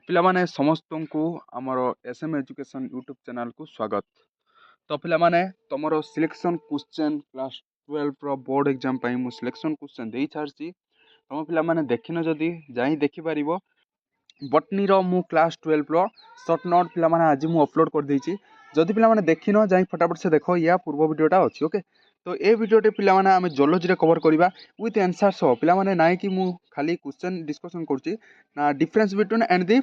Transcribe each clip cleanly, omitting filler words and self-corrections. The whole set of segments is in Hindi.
ପିଲାମାନେ ସମସ୍ତଙ୍କୁ ଆମର SM ଏଜୁକେସନ୍ ୟୁଟ୍ୟୁବ୍ ଚ୍ୟାନେଲକୁ ସ୍ୱାଗତ। ତ ପିଲାମାନେ ତମର ସିଲେକ୍ସନ୍ କ୍ୱେଶ୍ଚନ୍ କ୍ଲାସ୍ 12ର ବୋର୍ଡ଼ ଏକ୍ଜାମ୍ ପାଇଁ ମୁଁ ସିଲେକ୍ସନ୍ କ୍ୱେଶ୍ଚନ୍ ଦେଇ ସାରିଛି। ତମ ପିଲାମାନେ ଦେଖିନ ଯଦି ଯାଇ ଦେଖିପାରିବ। ବଟନୀର ମୁଁ କ୍ଲାସ୍ 12ର ସର୍ଟ ନୋଟ୍ ପିଲାମାନେ ଆଜି ମୁଁ ଅପଲୋଡ଼ କରିଦେଇଛି। ଯଦି ପିଲାମାନେ ଦେଖିନ ଯାଇ ଫଟାଫଟ ସେ ଦେଖ, ୟା ପୂର୍ବ ଭିଡ଼ିଓଟା ଅଛି। ଓକେ, ତ ଏ ଭିଡ଼ିଓଟେ ପିଲାମାନେ ଆମେ ଜୁଲୋଜିରେ କଭର କରିବା ୱିଥ୍ ଆନ୍ସର୍ ସହ। ପିଲାମାନେ ନାଇଁ କି ମୁଁ ଖାଲି କ୍ୱେଶ୍ଚନ୍ ଡିସ୍କସନ୍ କରୁଛି ନା, difference between and the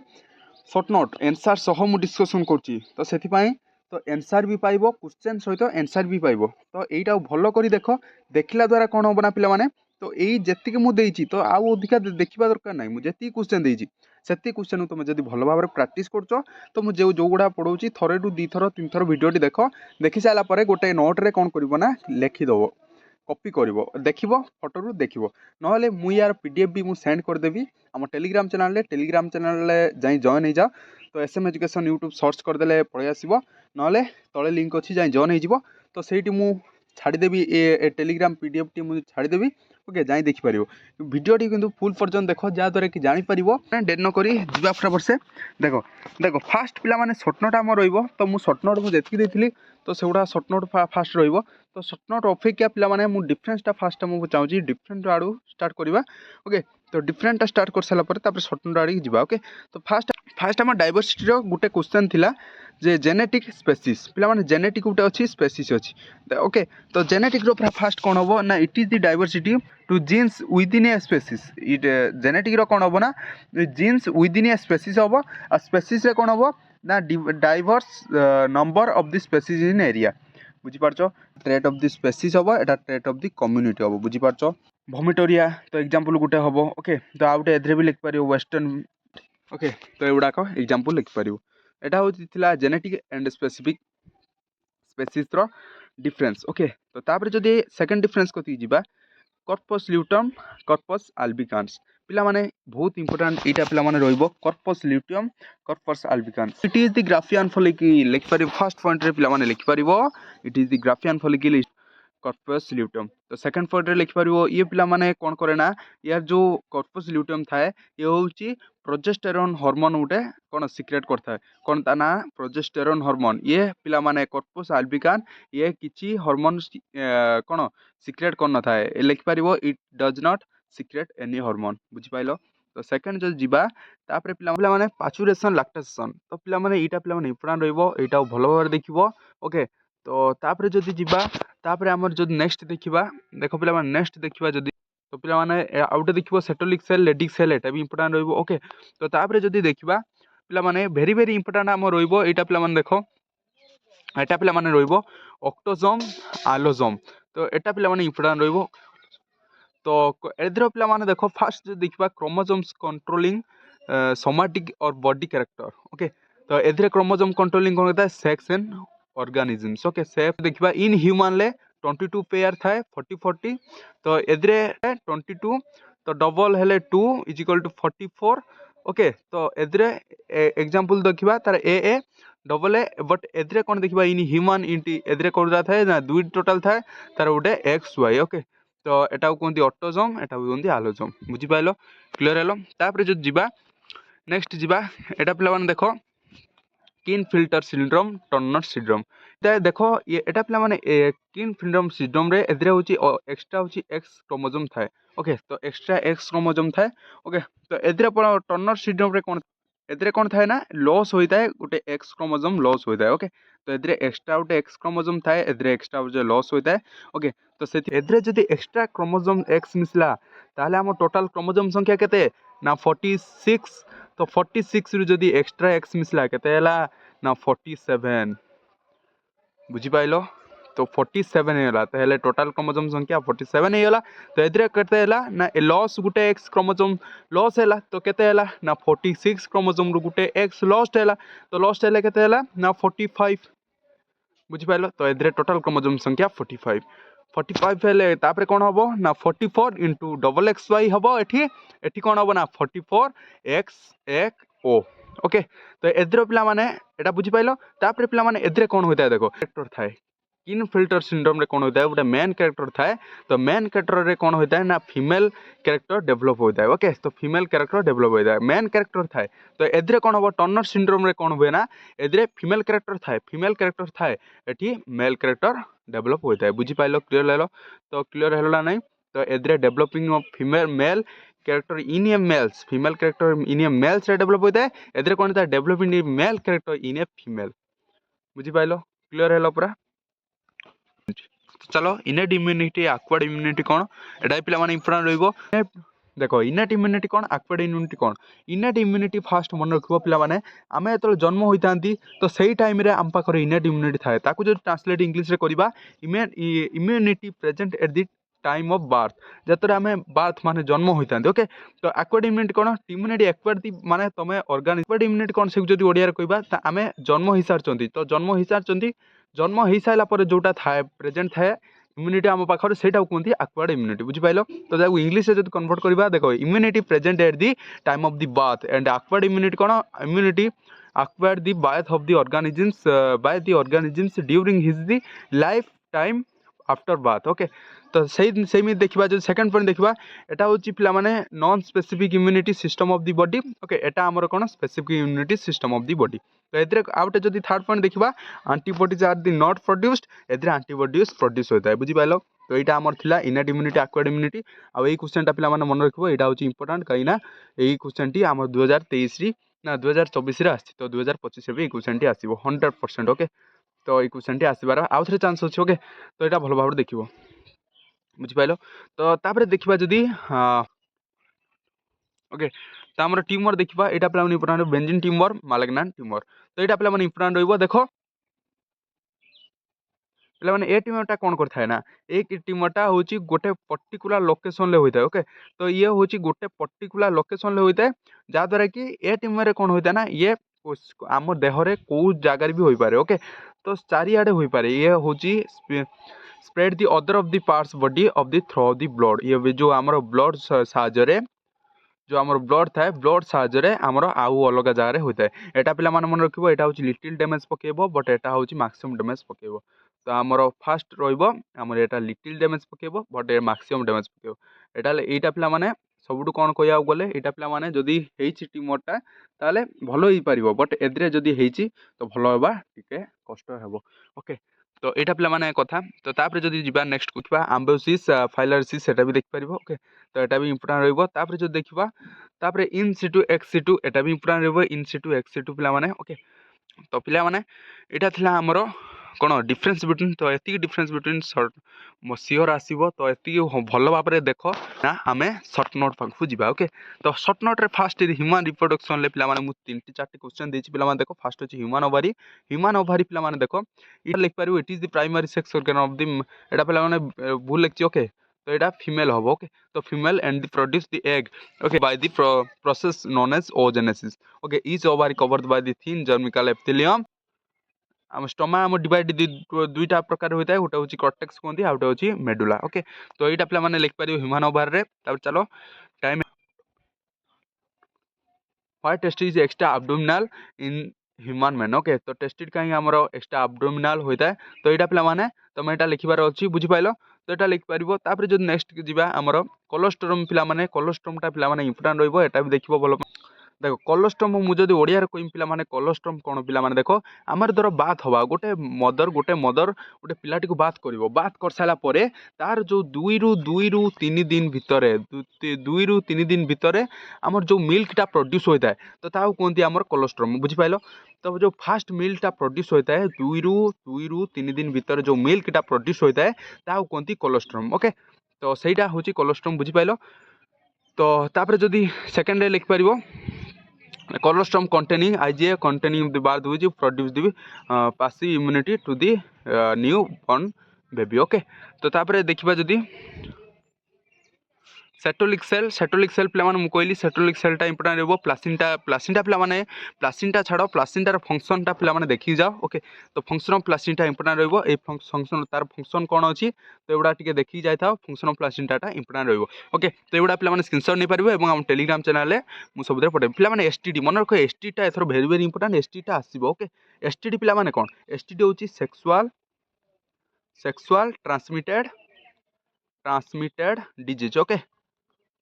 short note answer ସହ ମୁଁ ଡିସ୍କସନ୍ କରୁଛି। ତ ସେଥିପାଇଁ ତ ଆନ୍ସର୍ ବି ପାଇବ, କ୍ୱେଶ୍ଚନ୍ ସହିତ ଆନ୍ସର୍ ବି ପାଇବ। ତ ଏଇଟା ଭଲ କରି ଦେଖ। ଦେଖିଲା ଦ୍ୱାରା କ'ଣ ହେବ ନା ପିଲାମାନେ, ତ ଏଇ ଯେତିକି ମୁଁ ଦେଇଛି ତ ଆଉ ଅଧିକା ଦେଖିବା ଦରକାର ନାହିଁ। ମୁଁ ଯେତିକି କ୍ୱେଶ୍ଚନ୍ ଦେଇଛି ସେତିକି କ୍ୱେଶ୍ଚନ୍ ତୁମେ ଯଦି ଭଲ ଭାବରେ ପ୍ରାକ୍ଟିସ୍ କରୁଛ ତ ମୁଁ ଯେଉଁଗୁଡ଼ା ପଢ଼ଉଛି ଥରେଠୁ 2 ଥର 3 ଥର ଭିଡ଼ିଓଟି ଦେଖ। ଦେଖି ସାରିଲା ପରେ ଗୋଟେ ନୋଟ୍ରେ କ'ଣ କରିବ ନା ଲେଖିଦେବ, କପି କରିବ, ଦେଖିବ, ଫଟୋରୁ ଦେଖିବ। ନହେଲେ ମୁଁ ୟାର PDF ବି ମୁଁ ସେଣ୍ଡ କରିଦେବି ଆମ ଟେଲିଗ୍ରାମ ଚ୍ୟାନେଲରେ ଯାଇ ଜଏନ୍ ହେଇଯାଅ। ତ SM ଏଜୁକେସନ୍ ୟୁଟ୍ୟୁବ୍ ସର୍ଚ୍ଚ କରିଦେଲେ ପଳେଇ ଆସିବ, ନହେଲେ ତଳେ ଲିଙ୍କ୍ ଅଛି ଯାଇ ଜଏନ୍ ହେଇଯିବ। ତ ସେଇଠି ମୁଁ ଛାଡ଼ିଦେବି ଏ ଟେଲିଗ୍ରାମ PDFଟି ମୁଁ ଛାଡ଼ିଦେବି। ଓକେ, ଯାଇ ଦେଖିପାରିବ। ଭିଡ଼ିଓଟି କିନ୍ତୁ ଫୁଲ୍ ପର୍ଯ୍ୟନ୍ତ ଦେଖ, ଯାହାଦ୍ୱାରା କି ଜାଣିପାରିବ। ଡେରି ନକରି ଯିବା ଫଟାଫଟ ଦେଖ ଫାଷ୍ଟ ପିଲାମାନେ ସର୍ଟ ନୋଟ୍ ଆମର ରହିବ। ତ ମୁଁ ସର୍ଟ ନୋଟ୍ ମୁଁ ଯେତିକି ଦେଇଥିଲି ତ ସେଗୁଡ଼ା ସର୍ଟ ନୋଟ୍ ଫାଷ୍ଟ ରହିବ। ତ ସର୍ଟ ନୋଟ୍ ଅପେକ୍ଷା ପିଲାମାନେ ମୁଁ ଡିଫରେନ୍ସଟା ଫାଷ୍ଟ ମୁଁ ଚାହୁଁଛି ଡିଫରେଣ୍ଟ ଆଡ଼ୁ ଷ୍ଟାର୍ଟ କରିବା। ଓକେ, ତ ଡିଫରେଣ୍ଟଟା ଷ୍ଟାର୍ଟ କରିସାରିଲା ପରେ ତାପରେ ସର୍ଟ ନୋଟ୍ ଆଡ଼ିକି ଯିବା। ଓକେ, ତ ଫାଷ୍ଟ ଆମ ଡାଇଭର୍ସିଟିର ଗୋଟେ କ୍ୱେଶ୍ଚନ୍ ଥିଲା ଯେ ଜେନେଟିକ୍ ସ୍ପେସିସ୍। ପିଲାମାନେ ଜେନେଟିକ୍ ଗୋଟେ ଅଛି, ସ୍ପେସିସ୍ ଅଛି। ଓକେ, ତ ଜେନେଟିକ୍ର ଫାଷ୍ଟ କ'ଣ ହେବ ନା, it is the diversity to genes within a species. ଜେନେଟିକ୍ର କ'ଣ ହେବ ନା ଜିନ୍ସ ୱିଦିନ୍ ଏ ସ୍ପେସିସ୍ ହେବ। ଆଉ ସ୍ପେସିସ୍ରେ କ'ଣ ହେବ ନା diverse number of the species in area. ବୁଝିପାରୁଛ, ଟ୍ରେଟ୍ ଅଫ୍ ଦି ସ୍ପେସିସ୍ ହେବ, ଏଟା ଟ୍ରେଟ୍ ଅଫ୍ ଦି କମ୍ୟୁନିଟି ହେବ। ବୁଝିପାରୁଛ, ଭମିଟୋରିଆ ତ ଏକ୍ଜାମ୍ପଲ୍ ଗୋଟେ ହେବ। ଓକେ, ତ ଆଉ ଗୋଟେ ଏଥିରେ ବି ଲେଖିପାରିବ ୱେଷ୍ଟର୍ନ। ଓକେ, ତ ଏଗୁଡ଼ାକ ଏକ୍ଜାମ୍ପଲ୍ ଲେଖିପାରିବ। ଏଟା ହେଉଛି ଥିଲା ଜେନେଟିକ୍ ଆଣ୍ଡ ସ୍ପେସିସ୍ର ଡିଫରେନ୍ସ। ଓକେ, ତ ତାପରେ ଯଦି ସେକେଣ୍ଡ ଡିଫରେନ୍ସ କତିକି ଯିବା, କର୍ପସ୍ ଲ୍ୟୁଟମ୍, କର୍ପସ୍ ଆଲବିକାନ୍ସ। ପିଲାମାନେ ବହୁତ ଇମ୍ପୋର୍ଟାଣ୍ଟ ଏଇଟା ପିଲାମାନେ ରହିବ, corpus luteum, corpus albicans. It is the graafian follicle ଲେଖିପାରିବ। ଫାର୍ଷ୍ଟ ପଏଣ୍ଟରେ ପିଲାମାନେ ଲେଖିପାରିବ ଇଟ୍ ଇଜ୍ ଦି ଗ୍ରାଫିଆନ୍ ଫଲିକିଲ୍ କର୍ପସ୍ ଲ୍ୟୁଟମ୍। ତ ସେକେଣ୍ଡ ପଏଣ୍ଟରେ ଲେଖିପାରିବ ଇଏ ପିଲାମାନେ କ'ଣ କରେ ନା, ୟାର ଯେଉଁ କର୍ପସ୍ ଲ୍ୟୁଟମ୍ ଥାଏ ଇଏ ହେଉଛି ପ୍ରୋଜେଷ୍ଟେରୋନ୍ ହର୍ମୋନ୍ ଗୋଟେ କ'ଣ ସିକ୍ରେଟ୍ କରିଥାଏ। କ'ଣ ତା ନା, ପ୍ରୋଜେଷ୍ଟେରୋନ୍ ହର୍ମୋନ୍। ଇଏ ପିଲାମାନେ କର୍ପସ୍ ଆଲବିକାନ୍ ଇଏ କିଛି ହର୍ମୋନ୍ କ'ଣ ସିକ୍ରେଟ୍ କରିନଥାଏ। ଏ ଲେଖିପାରିବ it does not secrete any hormone. ବୁଝିପାରିଲ। ତ ସେକେଣ୍ଡ ଯଦି ଯିବା, ତାପରେ ପିଲାମାନେ ପାଚୁରେସନ୍ ଲାକ୍ଟେସନ୍। ତ ପିଲାମାନେ ଏଇଟା ପିଲାମାନେ ଇମ୍ପୋର୍ଟାଣ୍ଟ ରହିବ, ଏଇଟା ଭଲ ଭାବରେ ଦେଖିବ। ଓକେ, ତ ତାପରେ ଯଦି ଯିବା, ତାପରେ ଆମର ଯଦି ନେକ୍ସଟ ଦେଖିବା, ଦେଖ ପିଲାମାନେ ନେକ୍ସଟ ଦେଖିବା ଯଦି, ତ ପିଲାମାନେ ଆଉ ଗୋଟେ ଦେଖିବ ସେଟୋଲିକ୍ ସେଲ୍, ଲେଡିକ୍ ସେଲ୍, ଏଟା ବି ଇମ୍ପୋର୍ଟାଣ୍ଟ ରହିବ। ଓକେ, ତ ତାପରେ ଯଦି ଦେଖିବା ପିଲାମାନେ ଭେରି ଇମ୍ପୋର୍ଟାଣ୍ଟ ଆମର ରହିବ ଏଇଟା ପିଲାମାନେ ଦେଖ, ଏଟା ପିଲାମାନେ ରହିବ ଅକ୍ଟୋଜୋମ୍, ଆଲୋଜୋମ୍। ତ ଏଟା ପିଲାମାନେ ଇମ୍ପୋର୍ଟାଣ୍ଟ ରହିବ। ତ ଏଥିର ପିଲାମାନେ ଦେଖ ଫାଷ୍ଟ ଯଦି ଦେଖିବା କ୍ରୋମୋଜୋମ୍ସ କଣ୍ଟ୍ରୋଲିଂ सोमैटिक और बॉडी कैरेक्टर। ओके, तो एथिरे क्रोमोजोम कंट्रोलिंग कोन होता है sex and organisms. Okay, safe देखिबा इन ह्यूमन ले 22 पेयर थाए 40 तो एथिरे 22 तो डबल हेले 2 इज इक्वल टू 44। ओके, तो एथिरे एग्जांपल देखिबा तार ए डबल ए, बट एथिरे कोन देखिबा इन ह्यूमन इंटी एथिरे कोन थाए ना दुई टोटल थाए तार गोटे एक्स वाई। ओके, तो एटा कहते ऑटोजोम, एटा कहते आलोजोम। बुझी पाइलो, क्लियर हेलो। तापर जो जिबा नेक्स्ट जिबा, एटा पिला माने देखो किन फिल्टर सिंड्रोम, टर्नर सिंड्रोम। देखो ये एटा पिला माने किन फिल्टर सिंड्रोम रे एथिरे होची एक्स्ट्रा होची एक्स क्रोमोजोम थाए। ओके, तो एक्स्ट्रा एक्स क्रोमोजोम थाए। ओके, तो एथिरे टर्नर सिंड्रोम रे कोन एथिरे कोन थाए ना लॉस होई थाए, गोटे एक्स क्रोमोजोम लॉस होई थाए। ओके, तो एथिरे एक्स्ट्रा गोटे एक्स क्रोमोजोम थाए, एथिरे एक्स्ट्रा जो लॉस होई थाए। ओके, तो से एथिरे जदी एक्स्ट्रा क्रोमोजोम एक्स मिसला ताहले हम टोटल क्रोमोजोम संख्या केते ना 46। तो 46 रु जदी एक्स्ट्रा एक्स मिसला केते हला ना 47। बुझी पाइलो, तो 47 हेला, तो हेले टोटल क्रोमोजोम संख्या 47 हेला। तो एथिरे केते हेला ना लॉस गुटे एक्स क्रोमोजोम लॉस हेला, तो केते हेला ना 46 क्रोमोजोम रु गुटे एक्स लॉस्ट हेला। तो लॉस्ट हेले केते हेला ना 45। बुझी पाइलो, तो एथिरे टोटल क्रोमोजोम संख्या 45 हेले तापरे कोन हबो ना 44 इंटू डबल एक्स वाई हबो। एठी कोन हबो ना 44 एक्स एक ओ। ओके, तो एथिरे पिला माने एटा बुझी पाइलो। तापरे पिला माने एथिरे कोन होता है देखो कैरेक्टर थाए। किन फिल्टर सिंड्रोम रे कौन होता है गोटे मेन कैरेक्टर थाए तो मेन कैरेक्टर रे कौन होता है ना फीमेल कैरेक्टर डेभलप होता है ओके तो फीमेल कैरेक्टर डेभलप होता है मेन कैरेक्टर थाए तो एदरे कौन हम टर्नर सिंड्रोम रे कौन हुए ना एदरे फीमेल कैरेक्टर थाए एठी मेल कैरेक्टर डेभलप होता है बुझी पाइलो क्लियर हेलो तो क्लियर हेला नहीं तो एदरे developing of female male character in a males female character in a males रे डेभलप होता है एदरे कौन होता है developing in male character in a female बुझी पाइलो क्लियर हेलो पूरा चलो इनेट इम्यूनिटी आक्वार्ड इम्यूनिटी कौन एटा पिला माने इंपोर्टेंट रहइबो देखो इनेट इम्यूनिटी कौन आक्वार्ड इम्यूनिटी कौन इनेट इम्यूनिटी फास्ट मन रखिबो पिला माने आमे एतल जन्म होइतांती तो सेही टाइम रे आम पाखरे इनेट इम्यूनिटी थाए ताकू जो ट्रांसलेट इंग्लिश रे करबा immunity present at the time of birth जतरे आमे बर्थ माने जन्म होइतांती ओके तो आक्वार्ड इम्यूनिटी कौन इम्यूनिटी एक्वार्ड माने तमे ऑर्गेनिक आक्वार्ड इम्यूनिटी कौन से जदी ओडिया रे कहबा ता आमे जन्म हिसारचंती तो जन्म हिसारचंती जन्म हो सारा पर जोटा थाए प्रेजेंट थाए इम्यूनिटी आम पाखे से कहते आक्वार्ड इम्यूनिटी बुझिपाल तो जब इंग्लिश जो कन्वर्ट करवा देखो immunity present at the time of the birth and acquired immunity कौन immunity acquired the birth of the organisms by the organisms during his the life time after birth okay तो सही देखा जो सेकंड पॉइंट देखा एटा हूँ पिला माने non specific immunity system of the body okay एटा हमर कोन specific immunity system of the body तो एदरे आउटे जदी थर्ड पॉइंट देखा antibodies are the not produced एदरे एंटीबॉडीज प्रोड्यूस होता है बुझी पाइलो तो यहाँ आमर थिला इनेट इम्यूनिटी आक्वार्ड इम्यूनिटी आ यही क्वेश्चनटा पिला माने मन रखिबो एटा हूँ इंपोर्टेंट कहीं ना यही क्वेश्चनटी आमर 2023 ना 2024 आसी तो 2025 भी क्वेश्चनटी आसीबो 100% ओके तो ये क्वेश्चनटी आसबार आउ थे चांस अच्छे ओके तो यहाँ भल भाव देखिए बुझिपाल तो तापर देखा जदि ओके तो आम ट्यूमर देखा यहाँ पे इंपोर्टेंट बेंजिन ट्यूमर मालिग्नांट ट्यूमर तो यहाँ पे इंपोर्टेंट रही देख पे ए ट्यूमरटा कौन करता है ना ए ट्यूमरटा हूँ गोटे पर्टिकुलर लोकेशन होता है ओके तो ये हूँ गोटे पर्टिकुलर लोकेशन होता है जहाँद्वारा कि ए ट्यूमर कौन होता है ना ये आम देहरे कौ जगार भी हो पारे ओके तो चारिआडे हो पारे ये हूँ spread the other of the parts body of the through of the blood ये जो आमर ब्लड साहाय्य जो आमर ब्लड थाए ब्लड साहाय्य आमर आउ अलग जगह होता है यहाँ पे मन रखिए यहाँ हूँ लिटिल डैमेज पकेब बट यहाँ हूँ मैक्सिमम डैमेज पकेब तो आमर फास्ट रमर यहाँ लिटिल डैमेज पकेब बट मैक्सिमम डैमेज पकेब यहाँ पे मैंने सबुठ कौन कह गले यहाँ पे मैंने जदि ट्यूमरटा ताले भल हो पार बट एदरे जदि तो भल होगा टे कष्ट हे ओके तो यहाँ पे मैंने कथा तो तापर जदि जी नेक्स्ट देखा आम्बोसिस फाइलरिसिस से भी देखिपर ओके तो यहाँ भी इंपोर्टेंट रही जो देखा तापर इन सिटु एक्स सिटु यहाँ भी इंपोर्टेंट रही इन सिटु एक्स सिटु पे ओके तो पे यहाँ थी आमर कौन डिफरेन्स बिटवीन तो ये डिफरेन्स बिटवीन सियोर आसो तो ये भल भाव में देख ना आम सर्ट नोट पाखु जा ओके तो short note fast human reproduction पे मुझे 3-4 क्वेश्चन देती पे देख फास्ट अच्छे ह्यूमन ओभारी पे देख ये लिखिपार it is the primary sex organ of the यहाँ पे भूल लिखी ओके तो यहाँ फीमेल हम ओके तो female and produce the egg okay by the process known as oogenesis okay each ovary covered by the thin germinal epithelium um stroma um divide दुईटा प्रकार होता है गोटे हूँ कॉर्टेक्स कहते हैं गोटे हूँ मेडुला ओके तो यहाँ पे मैंने लिखिपार ह्यूमन ओभार रे चलो time why test is extra abdominal in human man okay तो टेस्टिड कहीं आमर एक्स्ट्रा एब्डोमिनल होता है तो यहाँ पे मैंने तुम यहाँ लिखार अच्छी बुझिपाल तो यहाँ लिखिपार जो नेक्स्ट जावा आमर कोलेस्ट्रम पे कोलेस्ट्रमटा पे इंपोर्टेंट रहा भी देखो भल देख कोलेस्ट्रम मुझे ओडिया कह पे कोलेस्ट्रम कौन पे देख आमर धर बात हवा गोटे मदर गोटे पिलाटी को बात कर बात कर सारापर तार जो 2 ରୁ 3 दिन भितर 2 ରୁ 3 दिन भितर आमर जो मिल्कटा प्रोड्यूस होता है तो ताऊ कहते आमर कोलेस्ट्रम बुझिपाल तो जो फास्ट मिल्कटा प्रोड्यूस होता है 2 ରୁ 3 दिन भितर जो मिल्कटा प्रोड्यूस होता है ताऊ कहते कोलेस्ट्रम ओके तो सहीटा हूँ कोलेस्ट्रम बुझिपाल तो तापर जदि सेकेंड लिखिपार colostrum containing IgA containing the birth which produce the passive immunity to the new born baby okay तो तापर देखिबा जदि सेटोलिक सेल पे मुझे कहली सेटोलिक सेलटा इंपोर्टेंट रही प्लासिंटा पे प्लासिंटा छाड़ प्लासिंटार फंक्शनटा पे देखी जाओ ओके तो फंक्शन ऑफ प्लासिंटा इंपोर्टेंट रही फंक्शन तार फंक्शन कौन अच्छी तो एगुड़ा टी देखी जाए फंक्शन ऑफ प्लासिंटाटा इंपोर्टेंट रही ओके तो एगुड़ा पे स्क्रीनशॉट नहीं पारे और टेलीग्राम चैनल में मुझे सब पठे पे एसटीडी मन रख एसटीटा एथर भेरी भेरी इंपोर्टेंट एसटीटा आसो ओके एसटीडी पे कौन एसटीडी हूँ sexual sexual transmitted disease okay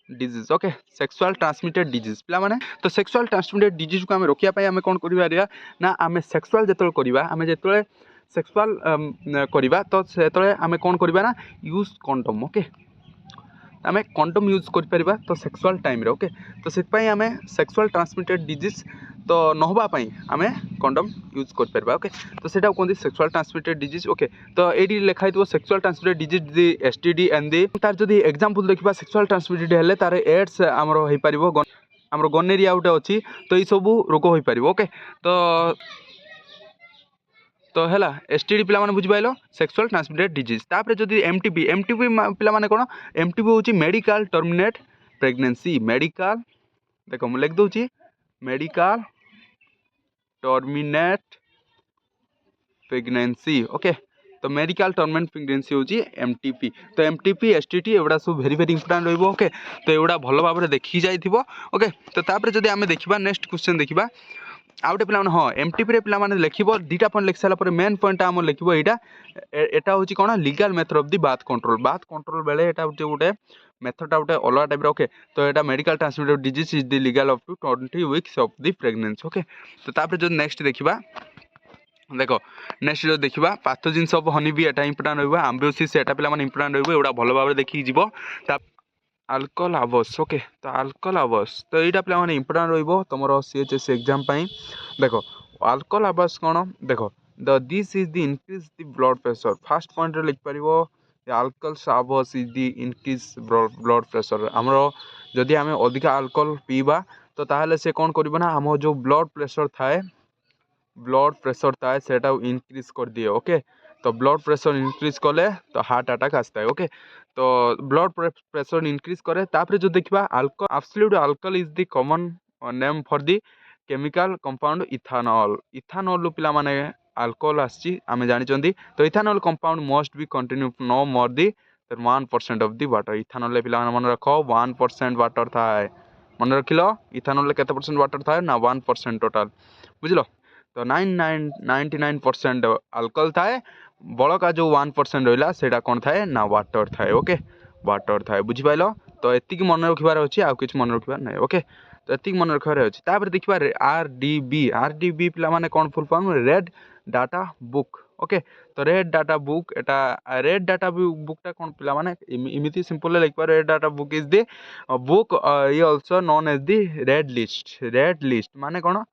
disease okay sexual transmitted disease पिला माने तो सेक्सुअल ट्रांसमिटेड डिजीज को आम रोकिया पाई आम कौन करिया ना आम सेक्सुअल जेतल करिबा आम जेतले सेक्सुअल करिबा तो सेतले आम कौन करिबा ना यूज कंडोम ओके आम कंडोम यूज कर तो सेक्सुअल टाइम रे ओके तो से आम सेक्सुअल ट्रांसमिटेड डिजीज तो नहबापी आम कंडोम यूज कर ओके तो सेटा कहते सेक्सुअल ट्रांसमिटेड डिजीज ओके तो ये लिखाई थो sexual transmitted disease the STD and the तार जदि एग्जांपल देखा सेक्सुअल ट्रांसमिटेड हेले तार एड्स आमर हो पार आमर गनेरिया गोटे अच्छी तो ये सब रोग हो पार ओके तो है एसटीडी पिला माने बुझी पाइलो सेक्सुअल ट्रांसमिटेड डिजीज तापर जदि एमटीपी पिला माने कोन एमटीपी होची मेडिकल टर्मिनेट प्रेगनेंसी मेडिकल देखो मु लिख दूची मेडिकल टर्मिनेट प्रेगनेंसी ओके तो मेडिकल टर्मिनेट प्रेगनेंसी होची एमटीपी तो एमटीपी एसटीटी एवडा सब वेरी वेरी इंपोर्टेंट रहइबो ओके तो एवडा भलो भाबरे देखि जाइथिबो ओके तो तापर जदि आमे देखिबा नेक्स्ट क्वेश्चन देखिबा आउटे पे हाँ एमटीपी रे पिला माने लिखिबो दुटा पॉइंट लिख सारा पर मेन पॉइंट आम लिखिबो एटा होची कोन legal method of the birth control बेले एटा गोटे मेथड गोटे अलग टाइप ओके तो एटा medical transmitted disease is the legal up to 20 weeks of the pregnancy okay तो तापर जो नेक्स्ट देखिबा देखो नेक्स्ट जो देखिबा पैथोजेन्स ऑफ हनी बी एटा इंपोर्टेंट रहइबो एम्ब्रोसिस एटा पिला माने इंपोर्टेंट रहइबो एवडा भलो भाबरे देखि जिवो अल्कोहल आवर्स ओके तो अल्कोहल आवर्स तो यहाँ पे मैंने इंपोर्टेंट रही तुम सीएचएस एग्जाम देखो अल्कोहल आवर्स कौन देखो this is the increase the blood pressure first point लिख पार alcohol hours is the increase blood pressure आमर जदि आम अधिका अल्कोहल पीवा तो ताहले से कौन करना आम जो ब्लड प्रेशर थाए सेटा इनक्रीज कर दिए ओके तो ब्लड प्रेशर इनक्रीज कले तो हार्ट अटैक आता है ओके तो ब्लड प्रेशर इनक्रीज करे तापर जो देखा alcohol absolute alcohol is the common name for the chemical compound ethanol पिला माने अल्कोहल आसी आम जानी तो ethanol compound must be continue no more the 1% of the water ethanol पिला मन रख 1% वाटर थाए मन रखिल इथानॉल केते परसेंट वाटर थाए ना 1% टोटाल बुझल तो 99% अल्कोहल थाए बड़का जो 1% रहा सेटा कौन थाए ना वाटर थाए ओके वाटर थाए बुझिपाल तो एतिक मन रखार अच्छी आउ कि मन रखार ना ओके तो एतिक मन रखार अच्छी तापर देखा आरडीबी पिला माने कौन full form red data book okay तो रेड डाटा बुक एटा रेड डाटा बुकटा कौन पिला माने इमिति सिंपल लिख पार red data book is the book ये also known as the red list माने कौन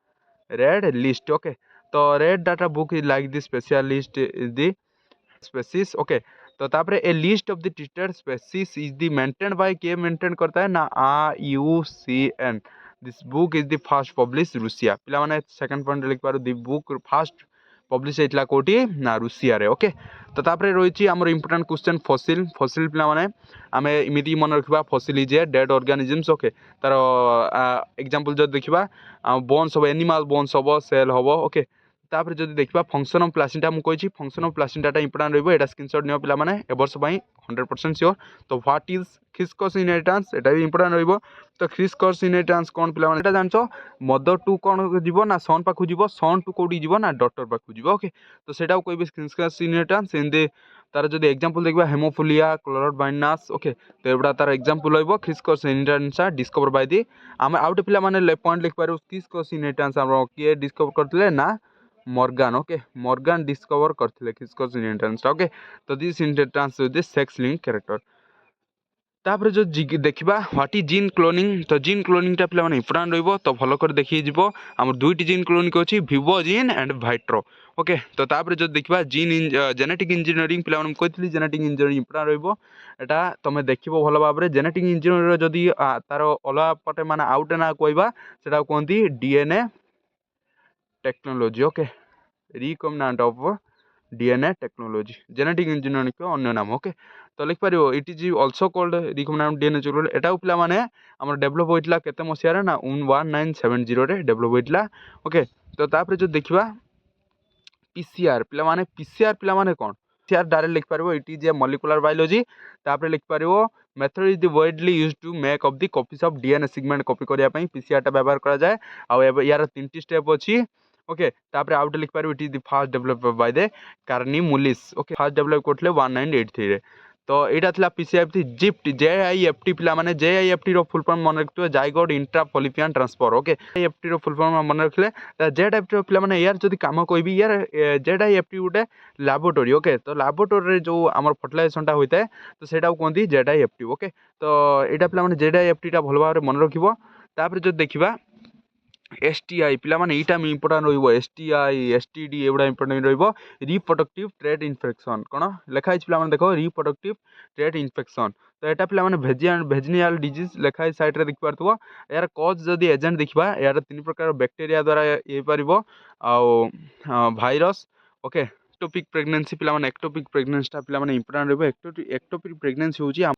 रेड लिस्ट ओके तो red data book is like the special list is the species okay तो तापरे a list of the treated species is the maintain by के मेंटेन करता है ना IUCN this book is the first publish Russia पिला माने सेकंड पॉइंट लिख पारो द बुक फर्स्ट पब्लिश होइतला कोठी ना रूसिया रे ओके तो तापरे रहिछि हमर इंपोर्टेंट क्वेश्चन फसिल पिला माने आमे इमिति मन रखबा fossil is a dead organisms okay तार एग्जांपल जो देखिबा bones of animal bones of cell होबो ओके तापर जदि देखा फंक्शन ऑफ प्लासिंटा मुझे फंक्शन ऑफ प्लासिंटा इंपोर्टेंट रहा स्क्रीनशॉट नियो पिला माने ए वर्ष 100% श्योर तो व्हाट इज खिस्कस इनहेरिटेंस एटा भी इंपोर्टेंट रहिबो तो खिस्कस इनहेरिटेंस कौन पिला माने एटा जानछो मदर टू कौन जीवो ना सन पाखु जीवो सन टू कोडी जीवो ना डॉटर पाखु जीवो ओके तो सेटा कहबे खिस्कस इनहेरिटेंस इन दे तार जदि एग्जांपल देखबा हेमोफिलिया क्लोराइड बाइंडनास ओके तो एबडा तार एग्जांपल रहइबो खिस्कस inheritance discover by the um out पिला माने पॉइंट लिख पारो खिस्कस इनहेरिटेंस हम के डिस्कवर करथिले ना मॉर्गन ओके मॉर्गन डिस्कवर करथिले खिस्कस इनहेरिटेंस ओके तो this inheritance is the sex link character तापर जो देखा व्हाट इज जीन क्लोनिंग तो जीन क्लोनिंग टा पिला माने इंपोर्टेंट रहइबो तो भलो कर देखि जिवो हमर दुईटी जीन क्लोनिंग अछि विवो जीन एंड भाइट्रो ओके तो तापर जो देखा जीन जेनेटिक इंजीनियरिंग पिला माने कहथिली जेनेटिक इंजीनियरिंग इंपोर्टेंट रहइबो एटा तमे देखिबो भलो भाबरे जेनेटिक इंजीनियर जदी तार अलगा पटे माने आउट ना कहबा सेटा कोनती DNA technology okay recombinant of DNA technology genetic engineering को अन्य नाम ओके तो लिख पारिबो it is also called recombinant DNA technology एटा पिला माने हमर डेवलप होइतला केते मसिया रे ना 1970 रे डेवलप होइतला ओके तो तापर जो देखिबा पीसीआर पिला माने कोन पीसीआर डायरेक्ट लिख पारिबो it is a molecular biology तापर लिख पारिबो method is the widely used to make of the copies of DNA segment copy करिया पई पीसीआर टा व्यवहार करा जाय आ यार तीनटी स्टेप अछि ओके तापर आउट लिख पार it is the first develop by the Kary Mullis okay first develop करते 1983 रे तो यहाँ था पीसीएफटी जिफ्ट JIFT पे JIFT फुल फॉर्म मन रखिए zygote intra fallopian transfer okay JIFT full form मन रखिले JIFT पे यार जब कम कहि यार JIFT गोटे लैबोरेटरी ओके तो लैबोरेटरी जो आम फर्टिलाइजेशन होता है तो सहीटा कहते JIFT ओके तो यहाँ पे JIFT भल भाव में मन रखिए जो देखा STI पिलामाने एटा इंपोर्टेंट रहिबो STI STD एवडा इंपोर्टेंट रहिबो रिप्रोडक्टिव ट्रेट इन्फेक्शन कोन लेखा है पिलामाने देखो रिप्रोडक्टिव ट्रेट इन्फेक्शन तो एटा पिलामाने भेजिनियल डिजीज लेखा है साइड रे देख पारथबो यार कॉज जदी एजेंट देखबा यार तीन प्रकार बैक्टीरिया द्वारा ये परिबो आ वायरस ओके एक्टोपिक प्रेगनेंसी पिलामाने एक्टोपिक प्रेगनेंसी ता पिलामाने इंपोर्टेंट रहिबो एक्टोपिक प्रेगनेंसी होची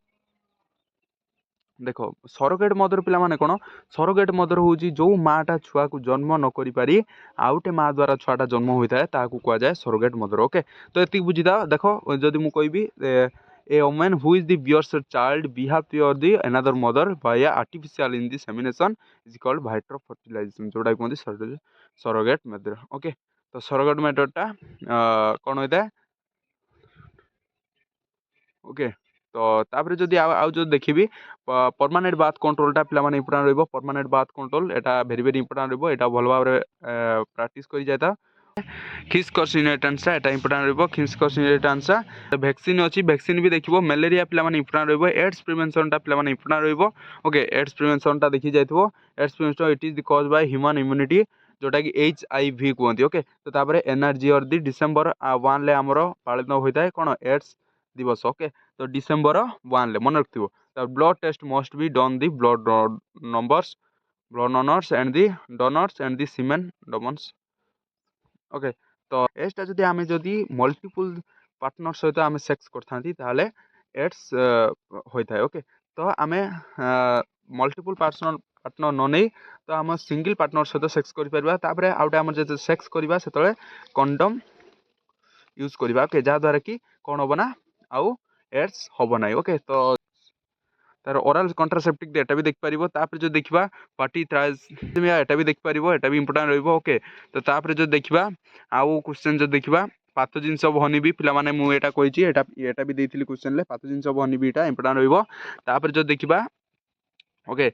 देख सरोगेट मदर पे कौन सरोगेट मदर हूँ जो माटा छुआ को जन्म न करि पारि आउटे माँ द्वारा छुआटा जन्म होता है ताकू कहुए सरोगेट मदर ओके तो ये बुझीदा देख जदि मुझे कहबी a women who is the bears child behalf pure the another mother by artificial in the semination is called vitro fertilization जोटा कहते सरोगेट मेथड ओके तो सरोगेट मेथडटा कौन होता है ओके तो तापर जदि आउ जो देखी परमानेंट बाथ कंट्रोलटा पे इंपोर्टाट रही परमानेंट बाथ कंट्रोल एटा भेरी भेरी इंपोर्टाट रही है भल भाव में प्राक्ट कर जाता खिसकर्स इनहेरिटेंस एटा इंपोर्टाट रही खिसकर्स इनहेरिटेंस वैक्सीन अच्छी वैक्सीन भी देखो मलेरिया पे इंपोर्टाट रही एड्स प्रिवेंशनटा पे इंपोर्टाट रही ओके एड्स प्रिवेंशनटा देखी जाइए AIDS prevention it is the cause by human immunity जोटा कि HIV कहते ओके तो तापर एनर्जी और दी डिसेम्बर 1 ले आमर पालित होता है कौन एड्स दिवस ओके तो डिसेम्बर 1 ले मन रखियो तो blood test must be done the blood numbers blood donors and the donors and the semen donors okay तो एजटा जदि आमे जदि मल्टीपल पार्टनर सहित आमे सेक्स करथांती एड्स होता है ओके तो आमे मल्टीपल पार्टनर न नहीं तो आम सिंगल पार्टनर सहित सेक्स कर आउटे आम जो सेक्स करवा से कंडम यूज करवा ओके जहाँद्वारा कि कौन हम ना आउ एड्स हम ना ओके तो तार ओराल कंट्रासेप्टिक एटा भी देख पारिबो तापर जो देखिबा पार्टी थ्राइसेमिया एटा भी देख पारिबो एटा भी इंपोर्टेंट रहइबो ओके तो तापर जो देखिबा आउ क्वेश्चन जो देखिबा पाथोजिन्स ऑफ हनी बी पिला माने मु एटा कहिची एटा भी देइथिली क्वेश्चन ले पाथोजिन्स ऑफ हनी बी एटा इंपोर्टेंट रहइबो तापर जो देखिबा ओके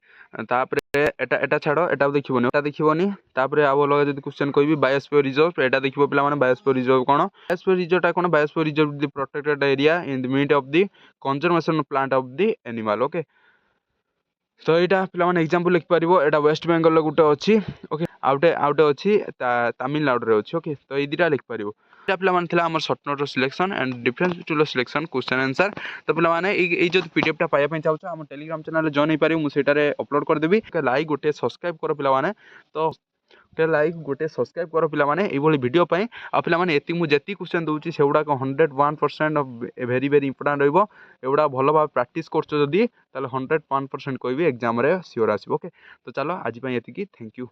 तापर एटा एटा छाड़ो एटा देखिबोनी एटा देखिबोनी तापर आउ अलग जदि क्वेश्चन कहबी बायोस्फीयर रिजर्व एटा देखिबो पिला माने बायोस्फीयर रिजर्व कोन बायोस्फीयर रिजर्व टा कोन biosphere reserve the protected area in the mid of the conservation plant of the animal okay तो यहाँ पे एग्जांपल लिख पार एटा वेस्ट बेंगल गोटे अच्छी ओके आउटे आउटे अच्छी तमिलनाडु अच्छी ओके तो ये दुटा लिख पार पे आम short note selection and difference between selection question answer तो पे जो पीडीएफ टा पाइबा चाहूँ आम टेलीग्राम चैनल जॉइन हो पारे मुझे अपलोड करदेवी लाइक गोटे सब्सक्राइब कर पे तो गोटे लाइक गोटे सब्सक्राइब कर पे ये वीडियो पे पे मुझे क्वेश्चन दूसरी से गुड़ाक 101% भेरी भेरी इंपोर्टेंट रहा भल भाव प्राक्ट कर 101% कहबी एग्जाम रे सियोर आसो ओके तो चलो आज ये थैंक यू।